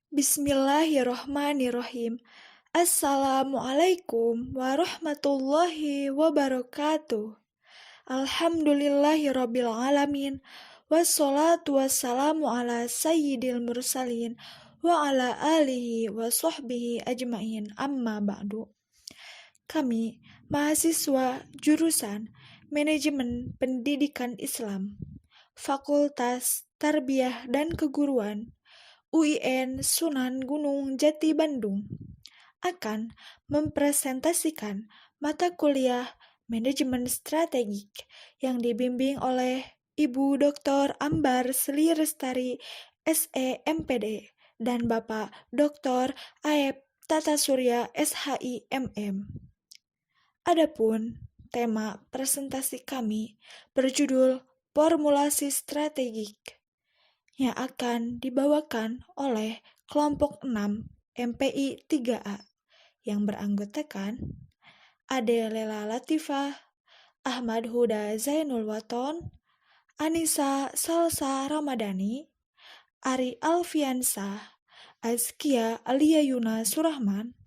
Bismillahirrohmanirrohim. Assalamualaikum warahmatullahi wabarakatuh. Alhamdulillahirabbil alamin. Wassalatu wassalamu ala sayyidil mursalin wa ala alihi wa sahbihi ajmain. Amma ba'du. Kami mahasiswa jurusan Manajemen Pendidikan Islam, Fakultas Tarbiyah dan Keguruan UIN Sunan Gunung Jati Bandung akan mempresentasikan mata kuliah Manajemen Strategik yang dibimbing oleh Ibu Dr. Ambar Seli Restari SE MPD dan Bapak Dr. Aep Tata Surya SHI MM. Adapun tema presentasi kami berjudul Formulasi Strategik yang akan dibawakan oleh kelompok 6 MPI 3A yang beranggotakan Ade Lela Latifah, Ahmad Huda Zainul Waton, Anissa Salsa Ramadhani, Ari Alfiansah, Azkia Alia Yuna Surahman,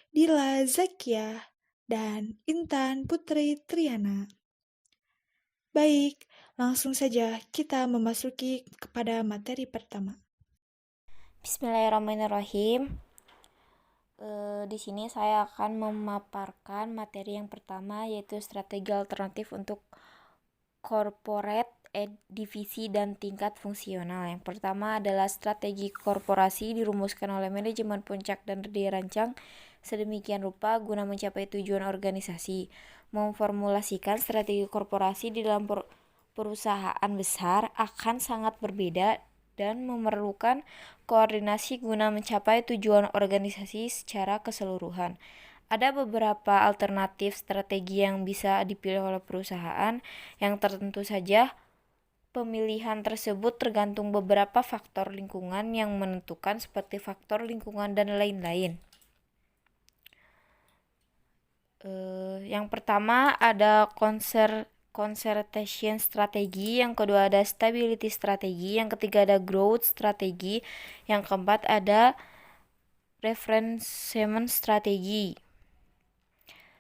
Dila Zakia, dan Intan Putri Triana. Baik, langsung saja kita memasuki kepada materi pertama. Bismillahirrahmanirrahim. Di sini saya akan memaparkan materi yang pertama, yaitu strategi alternatif untuk corporate, divisi, dan tingkat fungsional. Yang pertama adalah strategi korporasi dirumuskan oleh manajemen puncak dan dirancang sedemikian rupa guna mencapai tujuan organisasi. Memformulasikan strategi korporasi di dalam perusahaan besar akan sangat berbeda dan memerlukan koordinasi guna mencapai tujuan organisasi secara keseluruhan. Ada beberapa alternatif strategi yang bisa dipilih oleh perusahaan, yang tertentu saja pemilihan tersebut tergantung beberapa faktor lingkungan yang menentukan, seperti faktor lingkungan dan lain-lain. Yang pertama ada concertation strategi, yang kedua ada stability strategi, yang ketiga ada growth strategi, yang keempat ada referencement strategi.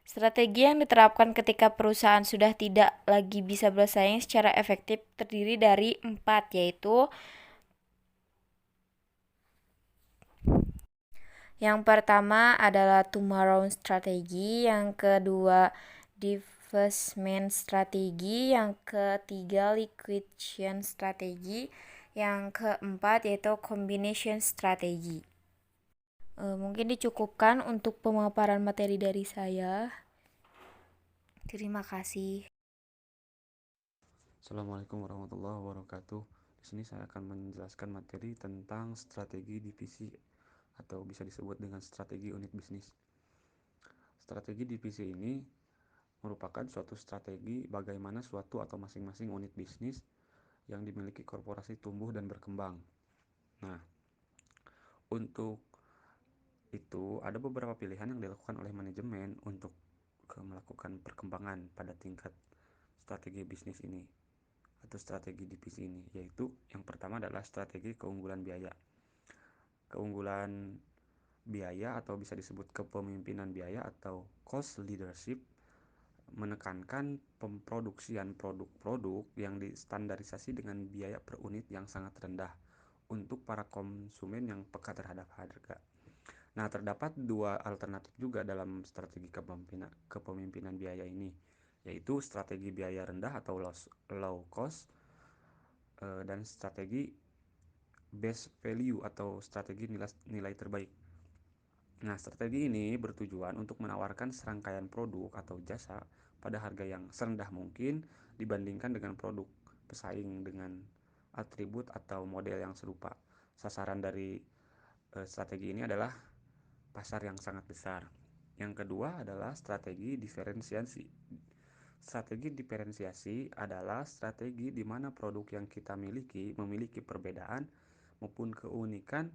Strategi yang diterapkan ketika perusahaan sudah tidak lagi bisa bersaing secara efektif terdiri dari 4, yaitu yang pertama adalah tomorrow strategi, yang kedua divestment strategi, yang ketiga liquidation strategi, yang keempat yaitu combination strategi. Mungkin dicukupkan untuk pemaparan materi dari saya. Terima kasih. Assalamualaikum warahmatullahi wabarakatuh. Di sini saya akan menjelaskan materi tentang strategi divisi atau bisa disebut dengan strategi unit bisnis. Strategi divisi ini merupakan suatu strategi bagaimana suatu atau masing-masing unit bisnis yang dimiliki korporasi tumbuh dan berkembang. Nah, untuk itu ada beberapa pilihan yang dilakukan oleh manajemen untuk melakukan perkembangan pada tingkat strategi bisnis ini atau strategi divisi ini, yaitu yang pertama adalah strategi keunggulan biaya. Keunggulan biaya atau bisa disebut kepemimpinan biaya atau cost leadership menekankan pemproduksian produk-produk yang distandarisasi dengan biaya per unit yang sangat rendah untuk para konsumen yang peka terhadap harga. Nah, terdapat dua alternatif juga dalam strategi kepemimpinan biaya ini, yaitu strategi biaya rendah atau low cost dan strategi best value atau strategi nilai terbaik. Nah, strategi ini bertujuan untuk menawarkan serangkaian produk atau jasa pada harga yang serendah mungkin dibandingkan dengan produk pesaing dengan atribut atau model yang serupa. Sasaran dari strategi ini adalah pasar yang sangat besar. Yang kedua adalah strategi diferensiasi. Strategi diferensiasi adalah strategi di mana produk yang kita memiliki perbedaan maupun keunikan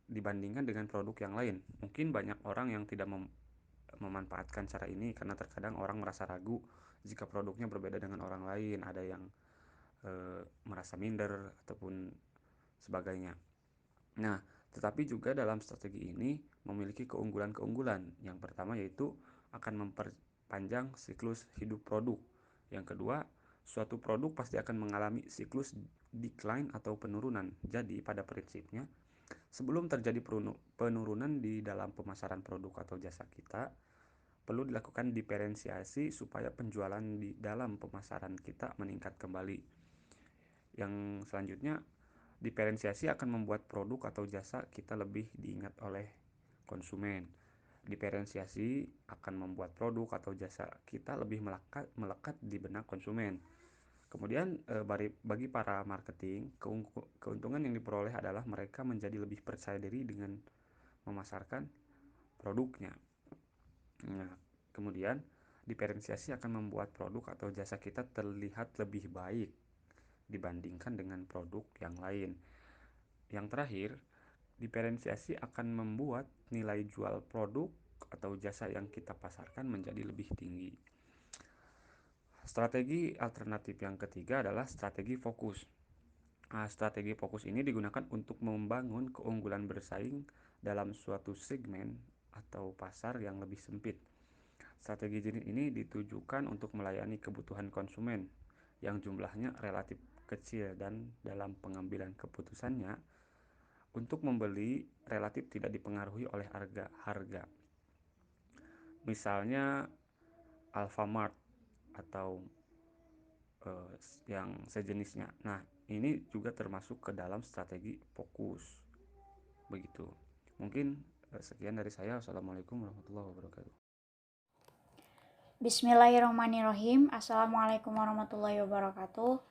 dibandingkan dengan produk yang lain. Mungkin banyak orang yang tidak memanfaatkan cara ini karena terkadang orang merasa ragu jika produknya berbeda dengan orang lain, ada yang merasa minder ataupun sebagainya. Nah, Tetapi juga dalam strategi ini memiliki keunggulan-keunggulan. Yang pertama yaitu akan memperpanjang siklus hidup produk. Yang kedua, suatu produk pasti akan mengalami siklus decline atau penurunan. Jadi pada prinsipnya, sebelum terjadi penurunan di dalam pemasaran produk atau jasa kita, perlu dilakukan diferensiasi supaya penjualan di dalam pemasaran kita meningkat kembali. Yang selanjutnya, diferensiasi akan membuat produk atau jasa kita lebih diingat oleh konsumen. Diferensiasi akan membuat produk atau jasa kita lebih melekat di benak konsumen. Kemudian bagi para marketing, keuntungan yang diperoleh adalah mereka menjadi lebih percaya diri dengan memasarkan produknya. Nah, kemudian diferensiasi akan membuat produk atau jasa kita terlihat lebih baik dibandingkan dengan produk yang lain. Yang terakhir, diferensiasi akan membuat nilai jual produk atau jasa yang kita pasarkan menjadi lebih tinggi. Strategi alternatif yang ketiga adalah strategi fokus. Strategi fokus ini digunakan untuk membangun keunggulan bersaing dalam suatu segmen atau pasar yang lebih sempit. Strategi jenis ini ditujukan untuk melayani kebutuhan konsumen yang jumlahnya relatif kecil dan dalam pengambilan keputusannya untuk membeli relatif tidak dipengaruhi oleh harga. Misalnya Alfamart atau yang sejenisnya. Nah, ini juga termasuk ke dalam strategi fokus. Begitu. Mungkin sekian dari saya. Wassalamualaikum warahmatullahi wabarakatuh. Bismillahirrahmanirrahim. Assalamualaikum warahmatullahi wabarakatuh.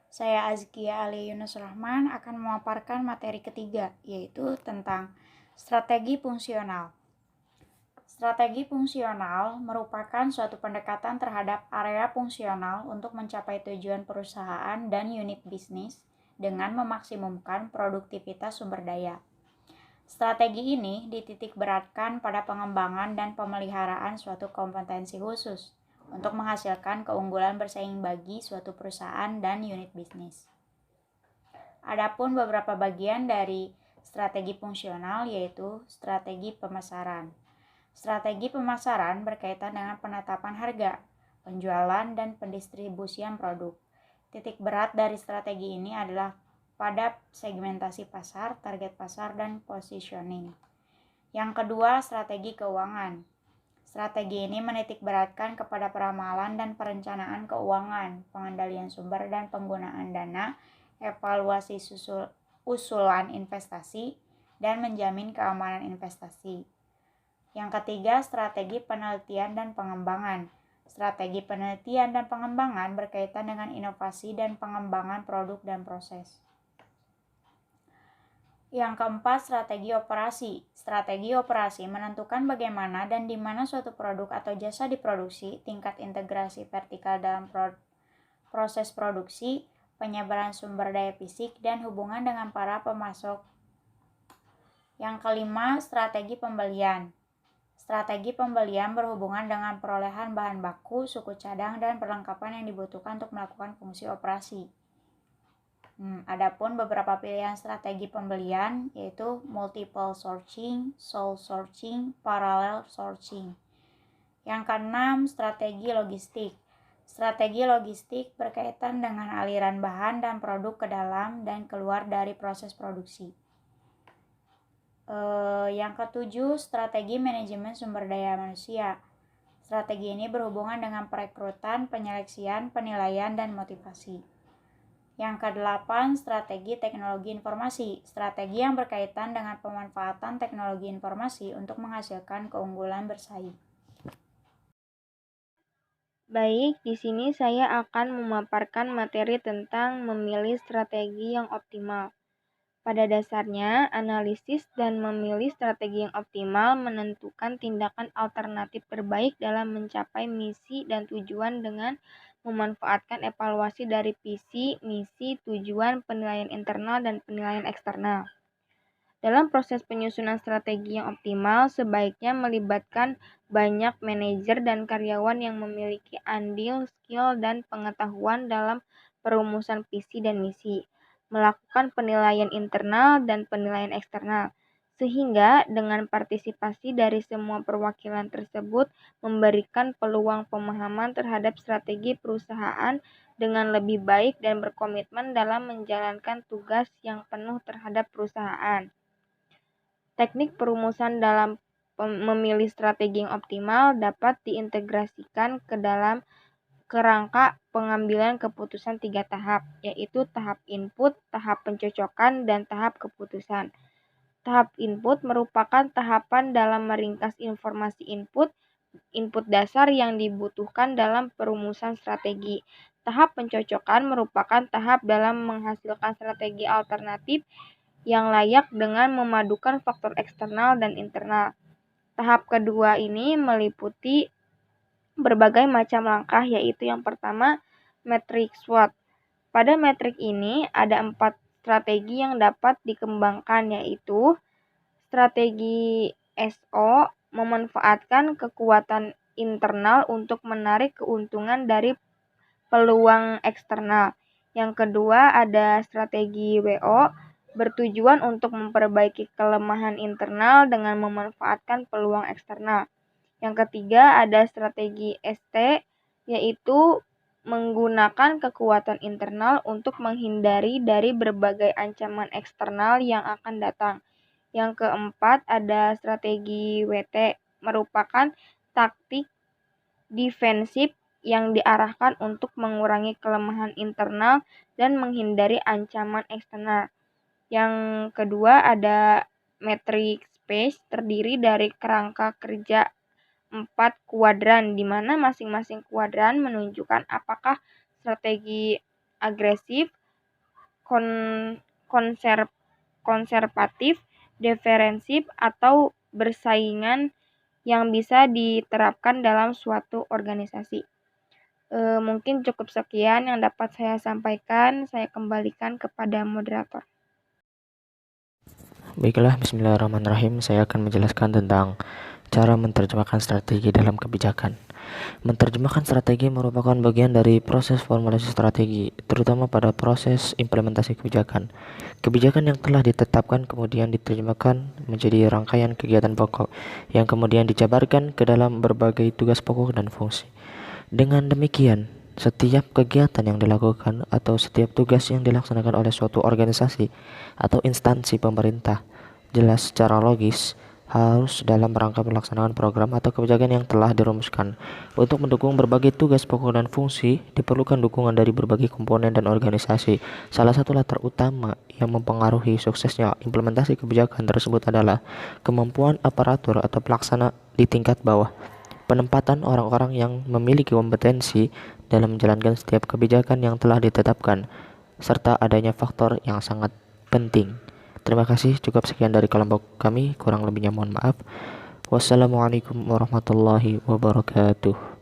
Saya Azkia Ali Yunus Rahman akan memaparkan materi ketiga, yaitu tentang strategi fungsional. Strategi fungsional merupakan suatu pendekatan terhadap area fungsional untuk mencapai tujuan perusahaan dan unit bisnis dengan memaksimumkan produktivitas sumber daya. Strategi ini dititik beratkan pada pengembangan dan pemeliharaan suatu kompetensi khusus untuk menghasilkan keunggulan bersaing bagi suatu perusahaan dan unit bisnis. Adapun beberapa bagian dari strategi fungsional yaitu strategi pemasaran. Strategi pemasaran berkaitan dengan penetapan harga, penjualan, dan pendistribusian produk. Titik berat dari strategi ini adalah pada segmentasi pasar, target pasar, dan positioning. Yang kedua, strategi keuangan. Strategi ini menitik beratkan kepada peramalan dan perencanaan keuangan, pengendalian sumber dan penggunaan dana, evaluasi usulan investasi, dan menjamin keamanan investasi. Yang ketiga, strategi penelitian dan pengembangan. Strategi penelitian dan pengembangan berkaitan dengan inovasi dan pengembangan produk dan proses. Yang keempat, strategi operasi. Strategi operasi menentukan bagaimana dan di mana suatu produk atau jasa diproduksi, tingkat integrasi vertikal dalam proses produksi, penyebaran sumber daya fisik, dan hubungan dengan para pemasok. Yang kelima, strategi pembelian. Strategi pembelian berhubungan dengan perolehan bahan baku, suku cadang, dan perlengkapan yang dibutuhkan untuk melakukan fungsi operasi. Adapun beberapa pilihan strategi pembelian yaitu multiple sourcing, sole sourcing, parallel sourcing. Yang keenam, strategi logistik. Strategi logistik berkaitan dengan aliran bahan dan produk ke dalam dan keluar dari proses produksi. Yang ketujuh, strategi manajemen sumber daya manusia. Strategi ini berhubungan dengan perekrutan, penyeleksian, penilaian, dan motivasi. Yang kedelapan, strategi teknologi informasi. Strategi yang berkaitan dengan pemanfaatan teknologi informasi untuk menghasilkan keunggulan bersaing. Baik, di sini saya akan memaparkan materi tentang memilih strategi yang optimal. Pada dasarnya, analisis dan memilih strategi yang optimal menentukan tindakan alternatif terbaik dalam mencapai misi dan tujuan dengan memanfaatkan evaluasi dari visi, misi, tujuan, penilaian internal, dan penilaian eksternal. Dalam proses penyusunan strategi yang optimal, sebaiknya melibatkan banyak manajer dan karyawan yang memiliki andil, skill, dan pengetahuan dalam perumusan visi dan misi, melakukan penilaian internal dan penilaian eksternal, sehingga dengan partisipasi dari semua perwakilan tersebut memberikan peluang pemahaman terhadap strategi perusahaan dengan lebih baik dan berkomitmen dalam menjalankan tugas yang penuh terhadap perusahaan. Teknik perumusan dalam memilih strategi yang optimal dapat diintegrasikan ke dalam kerangka pengambilan keputusan 3 tahap, yaitu tahap input, tahap pencocokan, dan tahap keputusan. Tahap input merupakan tahapan dalam meringkas informasi input dasar yang dibutuhkan dalam perumusan strategi. Tahap pencocokan merupakan tahap dalam menghasilkan strategi alternatif yang layak dengan memadukan faktor eksternal dan internal. Tahap kedua ini meliputi berbagai macam langkah, yaitu yang pertama, metrik SWOT. Pada metrik ini ada 4 strategi yang dapat dikembangkan, yaitu strategi SO memanfaatkan kekuatan internal untuk menarik keuntungan dari peluang eksternal. Yang kedua ada strategi WO bertujuan untuk memperbaiki kelemahan internal dengan memanfaatkan peluang eksternal. Yang ketiga ada strategi ST, yaitu menggunakan kekuatan internal untuk menghindari dari berbagai ancaman eksternal yang akan datang. Yang keempat ada strategi WT, merupakan taktik defensif yang diarahkan untuk mengurangi kelemahan internal dan menghindari ancaman eksternal. Yang kedua ada metric space, terdiri dari kerangka kerja 4 kuadran, di mana masing-masing kuadran menunjukkan apakah strategi agresif, konservatif, defensif, atau bersaingan yang bisa diterapkan dalam suatu organisasi. Mungkin cukup sekian yang dapat saya sampaikan. Saya kembalikan kepada moderator. Baiklah, bismillahirrahmanirrahim. Saya akan menjelaskan tentang cara menerjemahkan strategi dalam kebijakan. Menerjemahkan strategi merupakan bagian dari proses formulasi strategi, terutama pada proses implementasi kebijakan. Kebijakan yang telah ditetapkan kemudian diterjemahkan menjadi rangkaian kegiatan pokok, yang kemudian dijabarkan ke dalam berbagai tugas pokok dan fungsi. Dengan demikian, setiap kegiatan yang dilakukan atau setiap tugas yang dilaksanakan oleh suatu organisasi atau instansi pemerintah jelas secara logis harus dalam rangka pelaksanaan program atau kebijakan yang telah dirumuskan. Untuk mendukung berbagai tugas pokok dan fungsi, diperlukan dukungan dari berbagai komponen dan organisasi. Salah satu latar utama yang mempengaruhi suksesnya implementasi kebijakan tersebut adalah kemampuan aparatur atau pelaksana di tingkat bawah. Penempatan orang-orang yang memiliki kompetensi dalam menjalankan setiap kebijakan yang telah ditetapkan, serta adanya faktor yang sangat penting. Terima kasih, cukup sekian dari kelompok kami, kurang lebihnya mohon maaf. Wassalamualaikum warahmatullahi wabarakatuh.